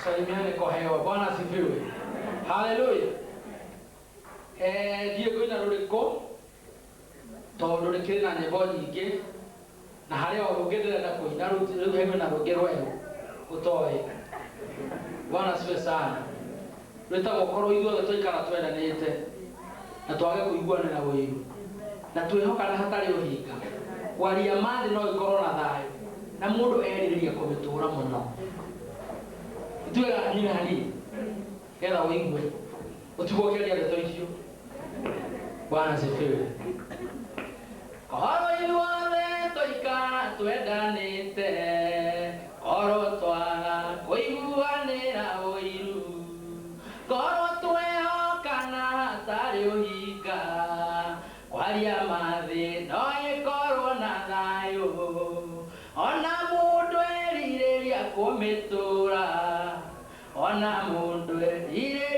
Salimiane kwa hewa. Bwana asifiwe. Haleluya. Ndiye kwina ruriko tondu rikiri na nyimbo nyingi na haria urungerera kuina riu hemwe na rungero rweru utoi. Bwana asifiwe sana. Rwetagwo korwo ithuothe twaikara twendanite na twage kuiguana na wiru na twihokana hatari uhinga kwaria mathi no ikorwo na thayu na mundu eririria kumitura muno itwira nyina hani getha wigue utigwo keria ndeto icio. Bwana asifiwe. Korwo ithuothe twaikara twendanite korwo twaga kuiguanira wiru korwo twihokana hatari uhinga kwaria mathi no ikorwo na thayu ona mundu eririria kumitura ona mundu eririria